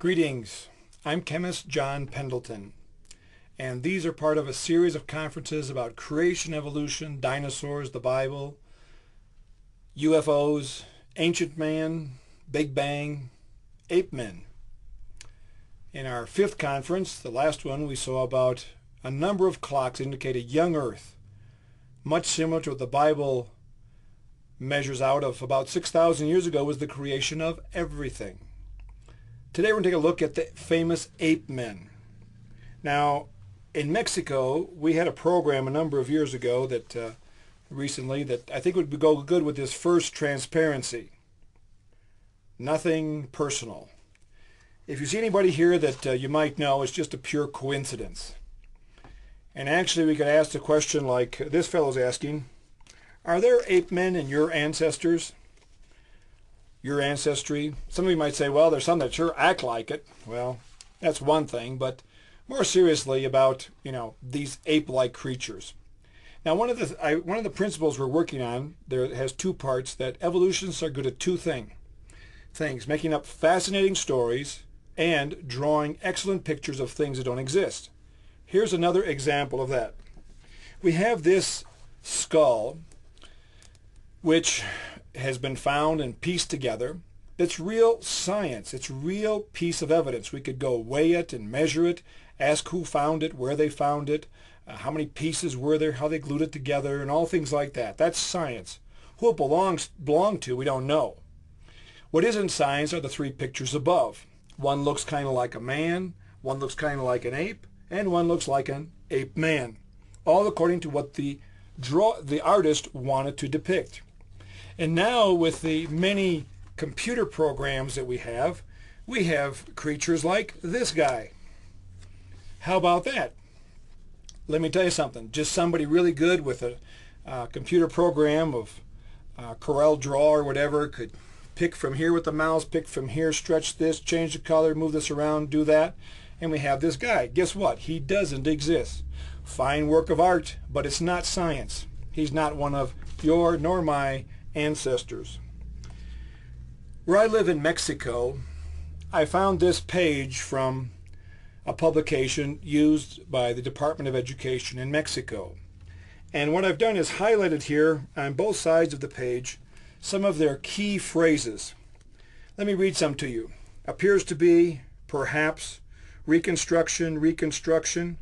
Greetings, I'm chemist John Pendleton, and these are part of a series of conferences about creation, evolution, dinosaurs, the Bible, UFOs, ancient man, Big Bang, ape men. In our fifth conference, the last one, we saw about a number of clocks indicate a young Earth, much similar to what the Bible measures out of about 6,000 years ago was the creation of everything. Today we're going to take a look at the famous ape men. Now, in Mexico, we had a program a number of years ago that recently that I think would go good with this first transparency. Nothing personal. If you see anybody here that you might know, it's just a pure coincidence. And actually we could ask the question like this fellow's asking, are there ape men in your ancestors? Your ancestry? Some of you might say, well, there's some that sure act like it. Well, that's one thing, but more seriously about, these ape-like creatures. Now, one of the principles we're working on there has two parts, that evolutionists are good at two things, making up fascinating stories and drawing excellent pictures of things that don't exist. Here's another example of that. We have this skull, which has been found and pieced together. It's real science. It's a real piece of evidence. We could go weigh it and measure it, ask who found it, where they found it, how many pieces were there, how they glued it together, and all things like that. That's science. Who it belonged to, we don't know. What isn't science are the three pictures above. One looks kind of like a man, one looks kind of like an ape, and one looks like an ape man. All according to what the artist wanted to depict. And now with the many computer programs that we have creatures like this guy. How about that? Let me tell you something. Just somebody really good with a computer program of Corel Draw or whatever could pick from here with the mouse, pick from here, stretch this, change the color, move this around, do that, and we have this guy. Guess what? He doesn't exist. Fine work of art, but it's not science. He's not one of your nor my ancestors. Where I live in Mexico, I found this page from a publication used by the Department of Education in Mexico. And what I've done is highlighted here on both sides of the page some of their key phrases. Let me read some to you. Appears to be, perhaps, reconstruction, reconstruction.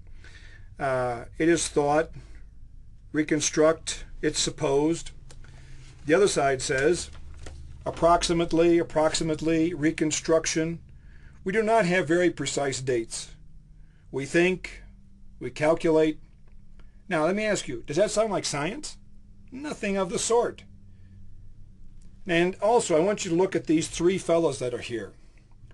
It is thought, reconstruct, it's supposed. The other side says, approximately, reconstruction. We do not have very precise dates. We think, we calculate. Now, let me ask you, does that sound like science? Nothing of the sort. And also, I want you to look at these three fellows that are here.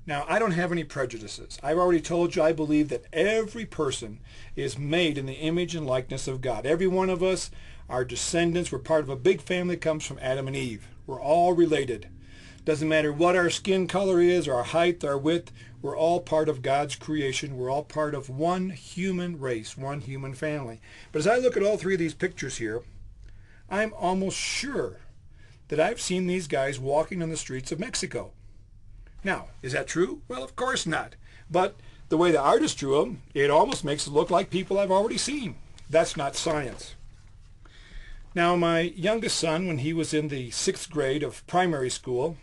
Now, I don't have any prejudices. I've already told you I believe that every person is made in the image and likeness of God. Every one of us, our descendants, we're part of a big family that comes from Adam and Eve. We're all related. Doesn't matter what our skin color is, or our height, our width, we're all part of God's creation. We're all part of one human race, one human family. But as I look at all three of these pictures here, I'm almost sure that I've seen these guys walking on the streets of Mexico. Now, is that true? Well, of course not. But the way the artist drew them, it almost makes it look like people I've already seen. That's not science. Now, my youngest son, when he was in the 6th grade of primary school,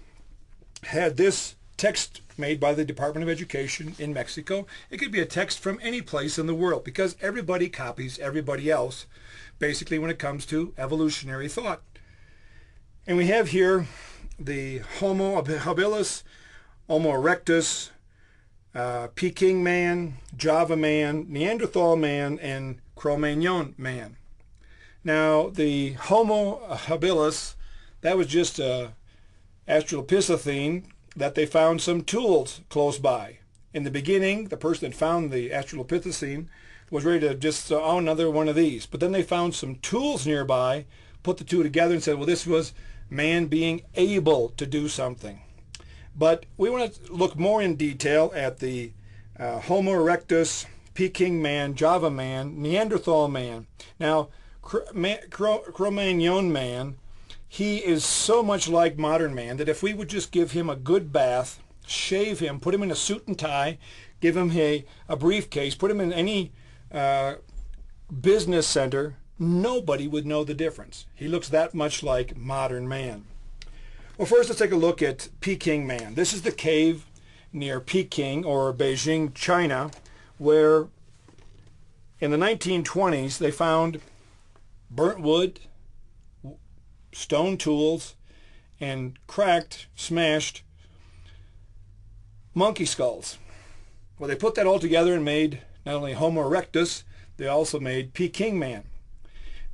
had this text made by the Department of Education in Mexico. It could be a text from any place in the world because everybody copies everybody else, basically when it comes to evolutionary thought. And we have here the Homo habilis, Homo erectus, Peking man, Java man, Neanderthal man, and Cro-Magnon man. Now, the Homo habilis, that was just a Australopithecine that they found some tools close by. In the beginning, the person that found the Australopithecine was ready to just, another one of these. But then they found some tools nearby, put the two together and said, well, this was man being able to do something. But we want to look more in detail at the Homo erectus, Peking man, Java man, Neanderthal man. Now, Cro-Magnon man, he is so much like modern man that if we would just give him a good bath shave him, put him in a suit and tie, give him a briefcase, put him in any business center, nobody would know the difference. He looks that much like modern man. Well, first let's take a look at Peking man. This is the cave near Peking or Beijing, China, where in the 1920s they found burnt wood, stone tools, and cracked, smashed monkey skulls. Well, they put that all together and made not only Homo erectus, they also made Peking man.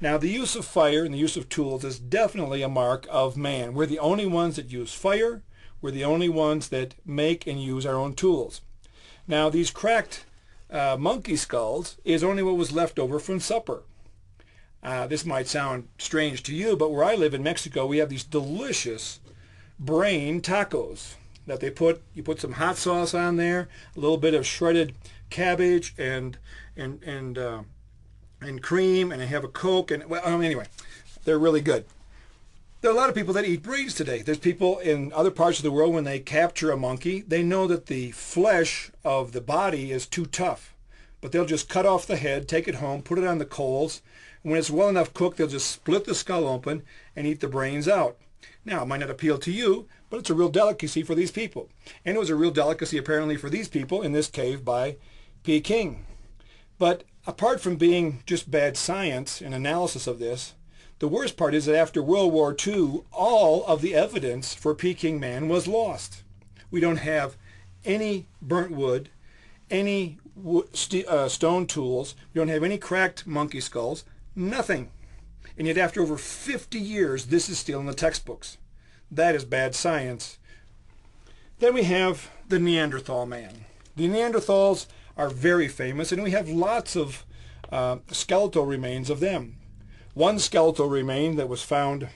Now, the use of fire and the use of tools is definitely a mark of man. We're the only ones that use fire. We're the only ones that make and use our own tools. Now, these cracked monkey skulls is only what was left over from supper. This might sound strange to you, but where I live in Mexico, we have these delicious brain tacos that you put some hot sauce on there, a little bit of shredded cabbage and cream, and they have a Coke, and well, anyway, they're really good. There are a lot of people that eat brains today. There's people in other parts of the world, when they capture a monkey, they know that the flesh of the body is too tough, but they'll just cut off the head, take it home, put it on the coals, and when it's well enough cooked, they'll just split the skull open and eat the brains out. Now, it might not appeal to you, but it's a real delicacy for these people. And it was a real delicacy apparently for these people in this cave by Peking. But apart from being just bad science and analysis of this, the worst part is that after World War II, all of the evidence for Peking man was lost. We don't have any burnt wood, any stone tools, we don't have any cracked monkey skulls, nothing. And yet after over 50 years, this is still in the textbooks. That is bad science. Then we have the Neanderthal man. The Neanderthals are very famous, and we have lots of skeletal remains of them. One skeletal remain that was found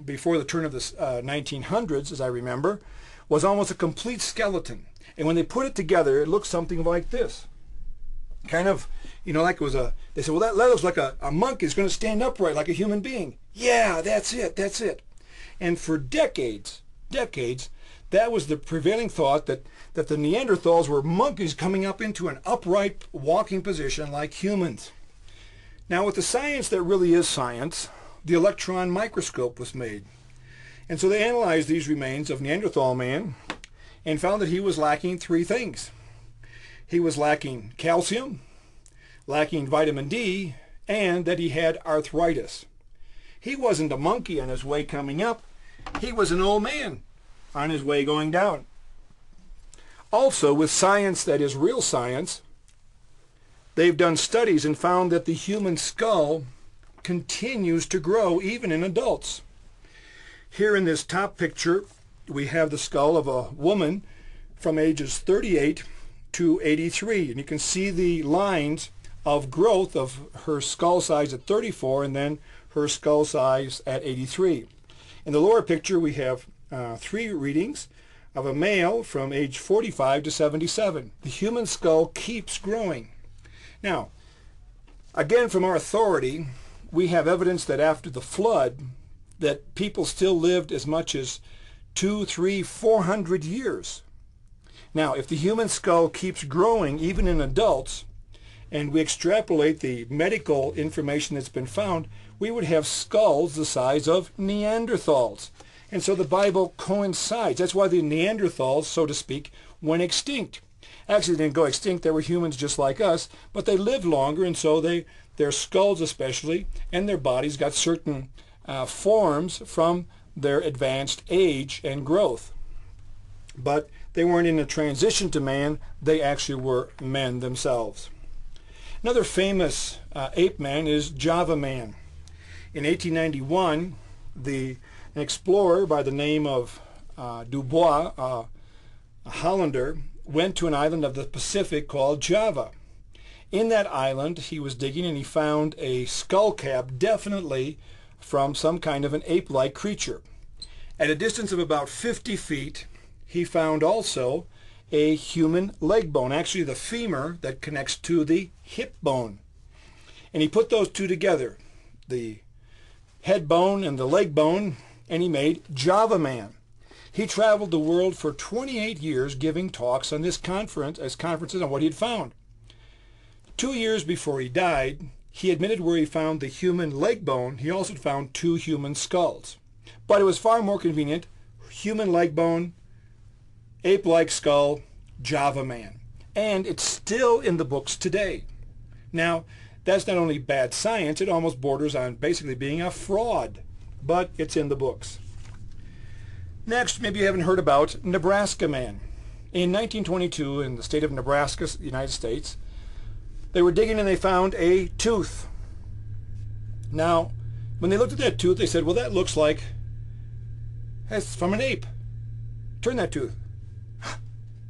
before the turn of the 1900s, as I remember, was almost a complete skeleton. And when they put it together, it looked something like this. Kind of, like it was they said, well, that looks like a monkey is going to stand upright like a human being. Yeah, that's it. And for decades, that was the prevailing thought that the Neanderthals were monkeys coming up into an upright walking position like humans. Now, with the science that really is science, the electron microscope was made. And so they analyzed these remains of Neanderthal man and found that he was lacking three things. He was lacking calcium, lacking vitamin D, and that he had arthritis. He wasn't a monkey on his way coming up. He was an old man on his way going down. Also, with science that is real science, they've done studies and found that the human skull continues to grow even in adults. Here in this top picture, we have the skull of a woman from ages 38 to 83, and you can see the lines of growth of her skull size at 34 and then her skull size at 83. In the lower picture, we have three readings of a male from age 45 to 77. The human skull keeps growing. Now, again, from our authority, we have evidence that after the flood, that people still lived as much as 200, 300, 400 years. Now, if the human skull keeps growing, even in adults, and we extrapolate the medical information that's been found, we would have skulls the size of Neanderthals. And so the Bible coincides. That's why the Neanderthals, so to speak, went extinct. Actually, they didn't go extinct. They were humans just like us, but they lived longer, and so their skulls especially, and their bodies got certain forms from their advanced age and growth. But they weren't in a transition to man. They actually were men themselves. Another famous ape man is Java man. In 1891, an explorer by the name of Dubois, a Hollander, went to an island of the Pacific called Java. In that island, he was digging and he found a skull cap, definitely from some kind of an ape-like creature. At a distance of about 50 feet, he found also a human leg bone, actually the femur that connects to the hip bone. And he put those two together, the head bone and the leg bone, and he made Java man. He traveled the world for 28 years giving talks on this conferences on what he had found. 2 years before he died, he admitted where he found the human leg bone, he also found 2 human skulls. But it was far more convenient. Human leg bone, ape-like skull, Java man. And it's still in the books today. Now, that's not only bad science, it almost borders on basically being a fraud. But it's in the books. Next, maybe you haven't heard about Nebraska man. In 1922, in the state of Nebraska, United States, they were digging and they found a tooth. Now, when they looked at that tooth, they said, well, that looks like it's from an ape. Turn that tooth.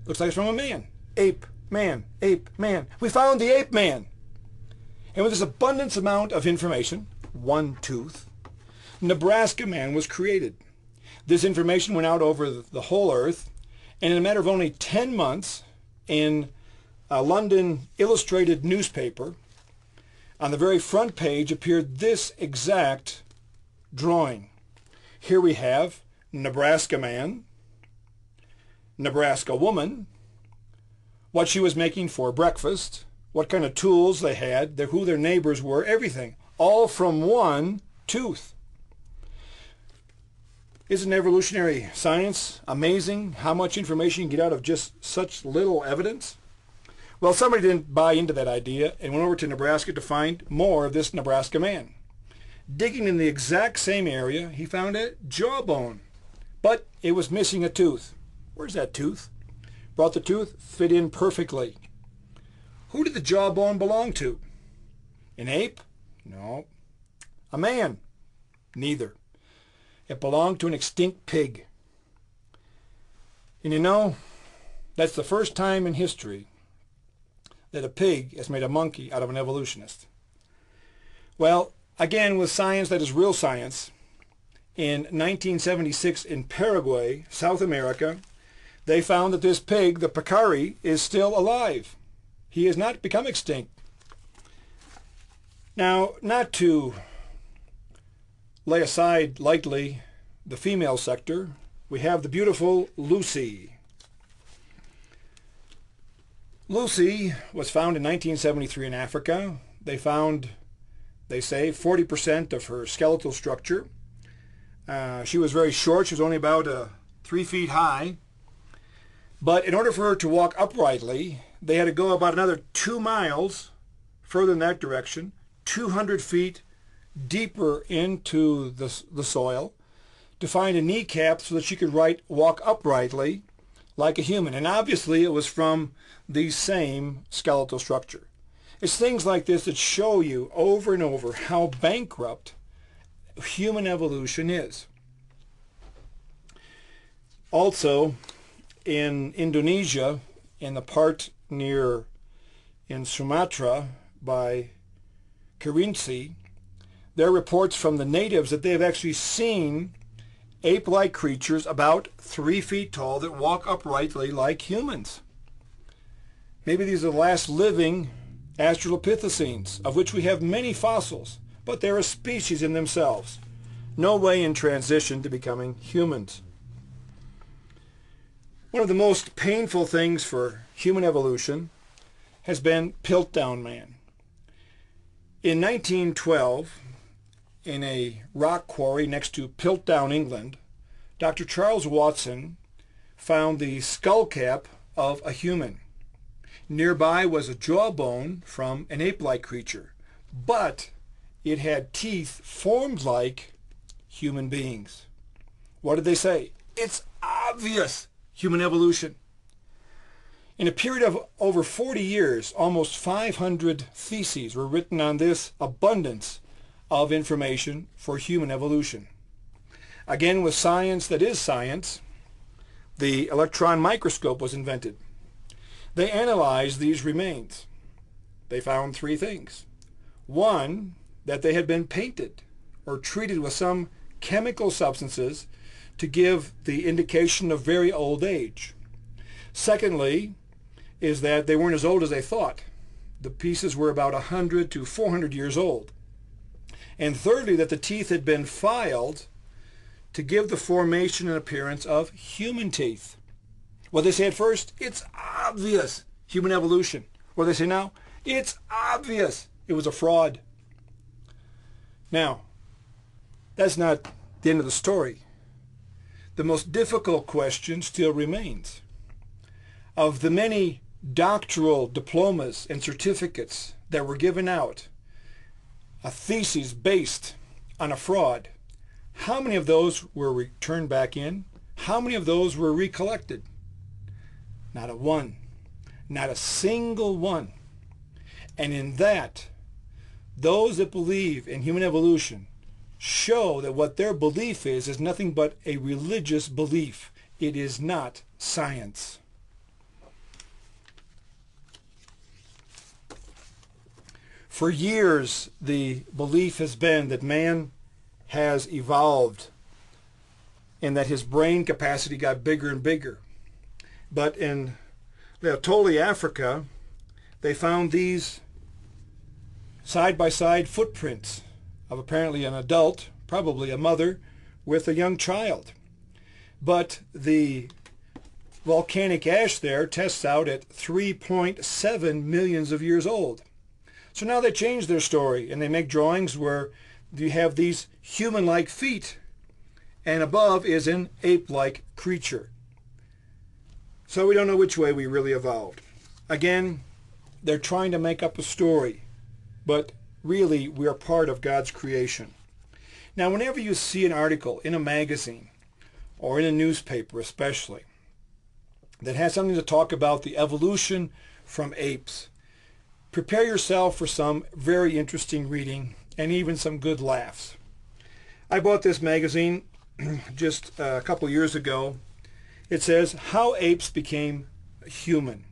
Looks like it's from a man. Ape, man, ape, man. We found the ape man. And with this abundance amount of information, one tooth, Nebraska man was created. This information went out over the whole earth, and in a matter of only 10 months, in a London illustrated newspaper, on the very front page appeared this exact drawing. Here we have Nebraska man, Nebraska woman, what she was making for breakfast, what kind of tools they had, who their neighbors were, everything, all from one tooth. Isn't evolutionary science amazing how much information you can get out of just such little evidence? Well, somebody didn't buy into that idea and went over to Nebraska to find more of this Nebraska man. Digging in the exact same area, he found a jawbone, but it was missing a tooth. Where's that tooth? Brought the tooth, fit in perfectly. Who did the jawbone belong to? An ape? No. A man? Neither. It belonged to an extinct pig. And you know, that's the first time in history that a pig has made a monkey out of an evolutionist. Well, again, with science that is real science, in 1976 in Paraguay, South America, they found that this pig, the peccary, is still alive. He has not become extinct. Now, not to lay aside lightly the female sector, we have the beautiful Lucy. Lucy was found in 1973 in Africa. They found, they say, 40% of her skeletal structure. She was very short. She was only about 3 feet high. But in order for her to walk uprightly, they had to go about another 2 miles further in that direction, 200 feet deeper into the soil, to find a kneecap so that she could walk uprightly like a human. And obviously it was from the same skeletal structure. It's things like this that show you over and over how bankrupt human evolution is. Also, in Indonesia, in the part in Sumatra by Kerinci, there are reports from the natives that they have actually seen ape-like creatures about 3 feet tall that walk uprightly like humans. Maybe these are the last living Australopithecines, of which we have many fossils, but they're a species in themselves. No way in transition to becoming humans. One of the most painful things for human evolution has been Piltdown Man. In 1912, in a rock quarry next to Piltdown, England, Dr. Charles Watson found the skull cap of a human. Nearby was a jawbone from an ape-like creature, but it had teeth formed like human beings. What did they say? It's obvious human evolution. In a period of over 40 years, almost 500 theses were written on this abundance of information for human evolution. Again, with science that is science, the electron microscope was invented. They analyzed these remains. They found 3 things. One, that they had been painted or treated with some chemical substances to give the indication of very old age. Secondly, is that they weren't as old as they thought. The pieces were about 100 to 400 years old. And thirdly, that the teeth had been filed to give the formation and appearance of human teeth. What they say at first, it's obvious, human evolution. What they say now, it's obvious, it was a fraud. Now, that's not the end of the story. The most difficult question still remains. Of the many doctoral diplomas and certificates that were given out, a thesis based on a fraud, how many of those were returned back in? How many of those were recollected? Not a one. Not a single one. And in that, those that believe in human evolution show that what their belief is nothing but a religious belief. It is not science. For years, the belief has been that man has evolved and that his brain capacity got bigger and bigger. But in Laetoli, Africa, they found these side-by-side footprints of apparently an adult, probably a mother, with a young child. But the volcanic ash there tests out at 3.7 millions of years old. So now they change their story and they make drawings where you have these human-like feet and above is an ape-like creature. So we don't know which way we really evolved. Again, they're trying to make up a story, but really we are part of God's creation. Now, whenever you see an article in a magazine or in a newspaper especially that has something to talk about the evolution from apes, prepare yourself for some very interesting reading and even some good laughs. I bought this magazine just a couple years ago. It says, How Apes Became Human.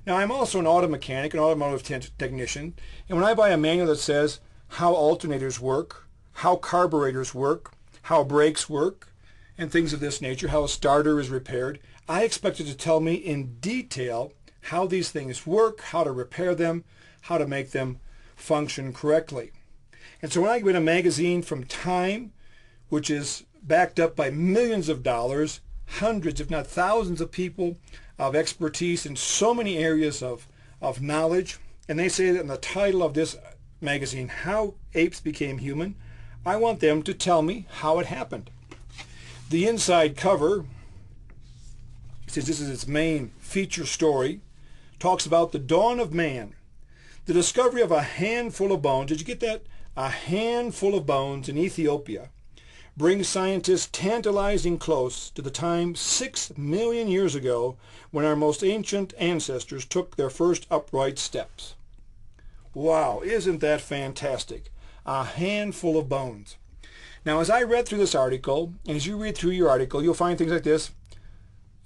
Now, I'm also an auto mechanic, an automotive technician, and when I buy a manual that says how alternators work, how carburetors work, how brakes work, and things of this nature, how a starter is repaired, I expect it to tell me in detail how these things work, how to repair them, how to make them function correctly. And so when I get a magazine from Time, which is backed up by millions of dollars, hundreds if not thousands of people of expertise in so many areas of knowledge, and they say that in the title of this magazine, How Apes Became Human, I want them to tell me how it happened. The inside cover, since this is its main feature story, talks about the dawn of man, the discovery of a handful of bones. Did you get that? A handful of bones in Ethiopia brings scientists tantalizing close to the time 6 million years ago when our most ancient ancestors took their first upright steps. Wow, isn't that fantastic? A handful of bones. Now, as I read through this article, and as you read through your article, you'll find things like this.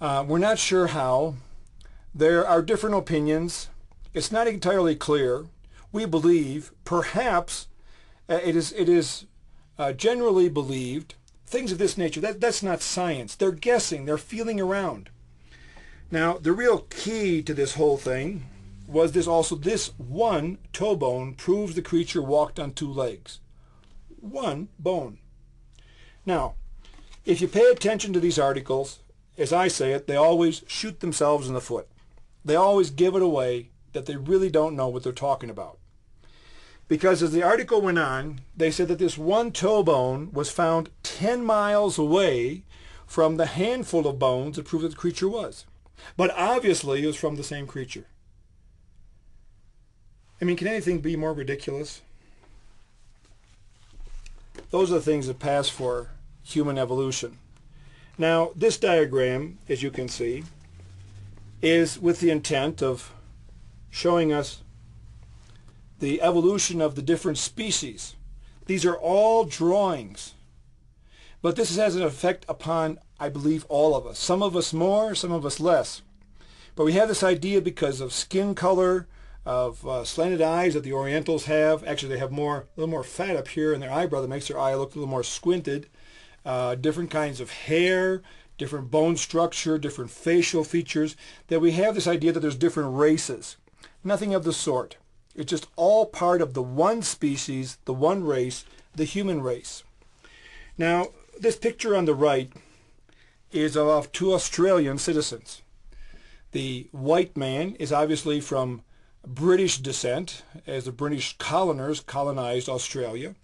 We're not sure how. There are different opinions. It's not entirely clear. We believe, perhaps, it is generally believed, things of this nature. That's not science. They're guessing. They're feeling around. Now, the real key to this whole thing was this one toe bone proves the creature walked on 2 legs. One bone. Now, if you pay attention to these articles, as I say it, they always shoot themselves in the foot. They always give it away that they really don't know what they're talking about. Because as the article went on, they said that this one toe bone was found 10 miles away from the handful of bones that proved that the creature was. But obviously it was from the same creature. I mean, can anything be more ridiculous? Those are the things that pass for human evolution. Now, this diagram, as you can see, is with the intent of showing us the evolution of the different species. These are all drawings. But this has an effect upon, I believe, all of us. Some of us more, some of us less. But we have this idea because of skin color, of slanted eyes that the Orientals have. Actually, they have a little more fat up here in their eyebrow that makes their eye look a little more squinted. Different kinds of hair, different bone structure, different facial features, that we have this idea that there's different races. Nothing of the sort. It's just all part of the one species, the one race, the human race. Now, this picture on the right is of two Australian citizens. The white man is obviously from British descent, as the British colonized Australia.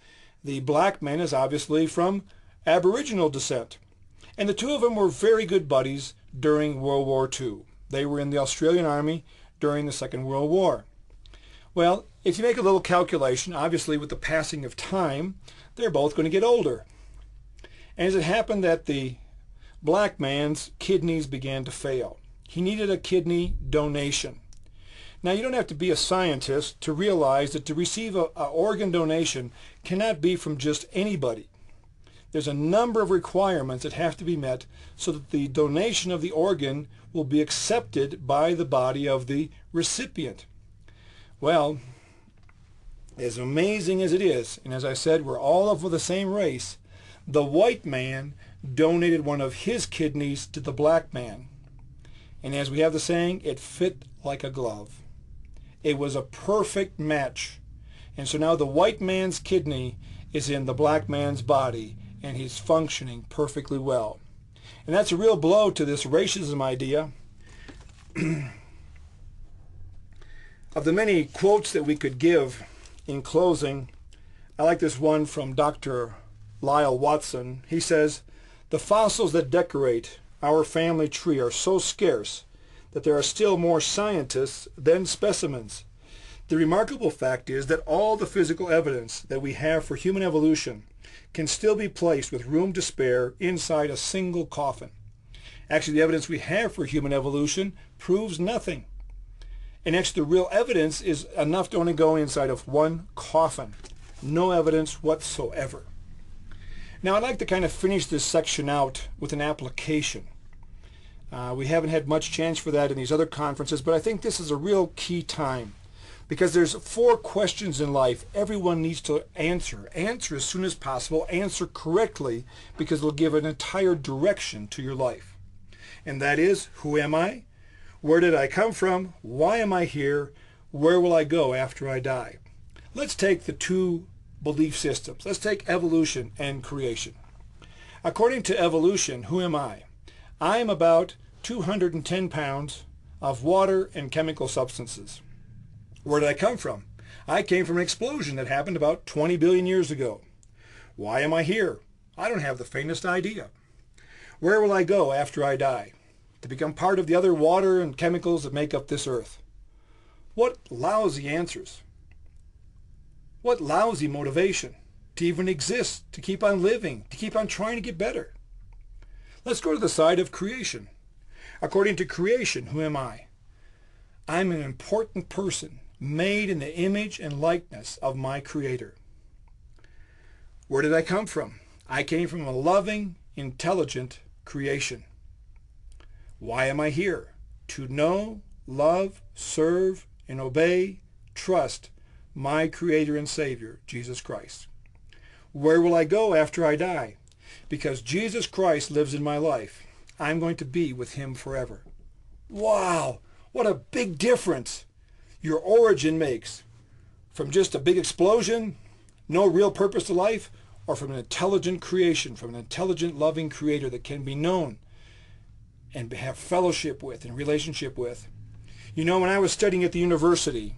The black man is obviously from Aboriginal descent. And the two of them were very good buddies during World War II. They were in the Australian Army during the Second World War. Well, if you make a little calculation, obviously with the passing of time, they're both going to get older. And as it happened that the black man's kidneys began to fail. He needed a kidney donation. Now, you don't have to be a scientist to realize that to receive an organ donation cannot be from just anybody. There's a number of requirements that have to be met so that the donation of the organ will be accepted by the body of the recipient. Well, as amazing as it is, and as I said, we're all of the same race, the white man donated one of his kidneys to the black man. And as we have the saying, it fit like a glove. It was a perfect match. And so now the white man's kidney is in the black man's body, and he's functioning perfectly well. And that's a real blow to this racism idea. Of the many quotes that we could give in closing, I like this one from Dr. Lyle Watson. He says, "The fossils that decorate our family tree are so scarce that there are still more scientists than specimens. The remarkable fact is that all the physical evidence that we have for human evolution can still be placed with room to spare inside a single coffin. Actually, the evidence we have for human evolution proves nothing. And actually, the real evidence is enough to only go inside of one coffin. No evidence whatsoever." Now, I'd like to kind of finish this section out with an application. We haven't had much chance for that in these other conferences, but I think this is a real key time because there's 4 questions in life everyone needs to answer. Answer as soon as possible. Answer correctly because it'll give an entire direction to your life. And that is, who am I? Where did I come from? Why am I here? Where will I go after I die? Let's take the 2 belief systems. Let's take evolution and creation. According to evolution, who am I? I am about 210 pounds of water and chemical substances. Where did I come from? I came from an explosion that happened about 20 billion years ago. Why am I here? I don't have the faintest idea. Where will I go after I die? To become part of the other water and chemicals that make up this earth. What lousy answers. What lousy motivation to even exist, to keep on living, to keep on trying to get better. Let's go to the side of creation. According to creation, who am I? I'm an important person made in the image and likeness of my Creator. Where did I come from? I came from a loving, intelligent creation. Why am I here? To know, love, serve, and obey, trust my Creator and Savior, Jesus Christ. Where will I go after I die? Because Jesus Christ lives in my life. I'm going to be with Him forever. Wow, what a big difference your origin makes. From just a big explosion, no real purpose to life, or from an intelligent creation, from an intelligent, loving Creator that can be known and have fellowship with and relationship with. You know, when I was studying at the university,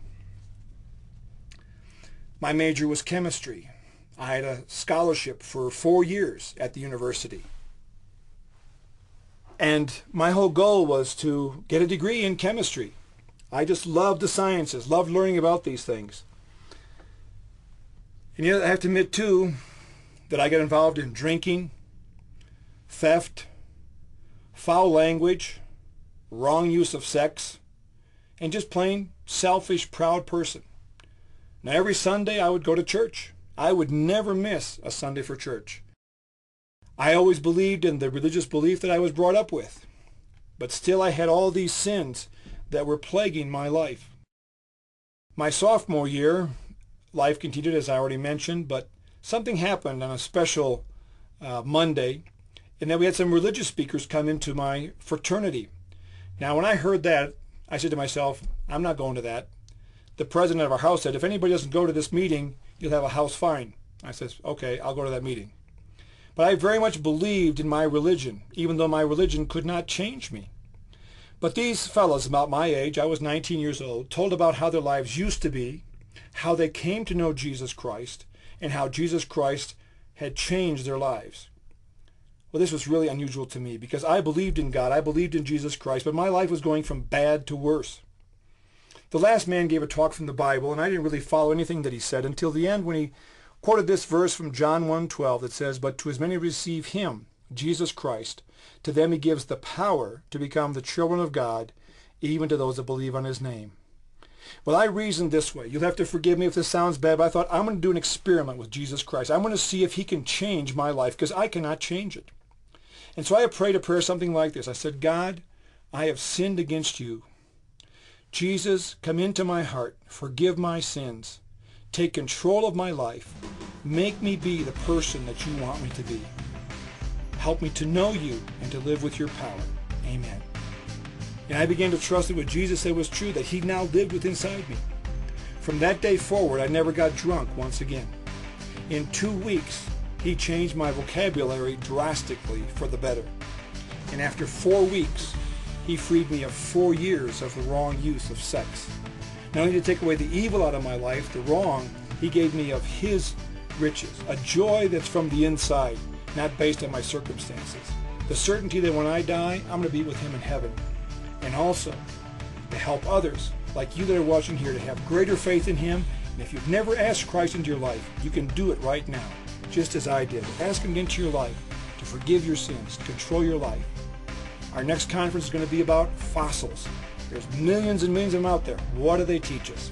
my major was chemistry. I had a scholarship for 4 years at the university. And my whole goal was to get a degree in chemistry. I just loved the sciences, loved learning about these things. And yet I have to admit, too, that I got involved in drinking, theft, foul language, wrong use of sex, and just plain selfish, proud person. Now, every Sunday I would go to church. I would never miss a Sunday for church. I always believed in the religious belief that I was brought up with. But still I had all these sins that were plaguing my life. My sophomore year, life continued as I already mentioned, but something happened on a special Monday, and then we had some religious speakers come into my fraternity. Now, when I heard that, I said to myself, I'm not going to that. The president of our house said, if anybody doesn't go to this meeting, you'll have a house fine. I said, okay, I'll go to that meeting. But I very much believed in my religion, even though my religion could not change me. But these fellows about my age, I was 19 years old, told about how their lives used to be, how they came to know Jesus Christ, and how Jesus Christ had changed their lives. Well, this was really unusual to me because I believed in God, I believed in Jesus Christ, but my life was going from bad to worse. The last man gave a talk from the Bible, and I didn't really follow anything that he said until the end when he quoted this verse from John 1:12 that says, "But to as many receive him, Jesus Christ, to them he gives the power to become the children of God, even to those that believe on his name." Well, I reasoned this way. You'll have to forgive me if this sounds bad, but I thought I'm going to do an experiment with Jesus Christ. I'm going to see if he can change my life because I cannot change it. And so I prayed a prayer something like this. I said, "God, I have sinned against you. Jesus, come into my heart. Forgive my sins. Take control of my life. Make me be the person that you want me to be. Help me to know you and to live with your power. Amen." And I began to trust that what Jesus said was true, that he now lived within inside me. From that day forward, I never got drunk once again. In 2 weeks, he changed my vocabulary drastically for the better. And after 4 weeks, he freed me of 4 years of the wrong use of sex. Not only to take away the evil out of my life, the wrong, he gave me of his riches, a joy that's from the inside, not based on my circumstances. The certainty that when I die, I'm going to be with him in heaven. And also to help others like you that are watching here to have greater faith in him. And if you've never asked Christ into your life, you can do it right now, just as I did. Ask him into your life to forgive your sins, to control your life. Our next conference is going to be about fossils. There's millions and millions of them out there. What do they teach us?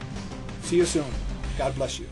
See you soon. God bless you.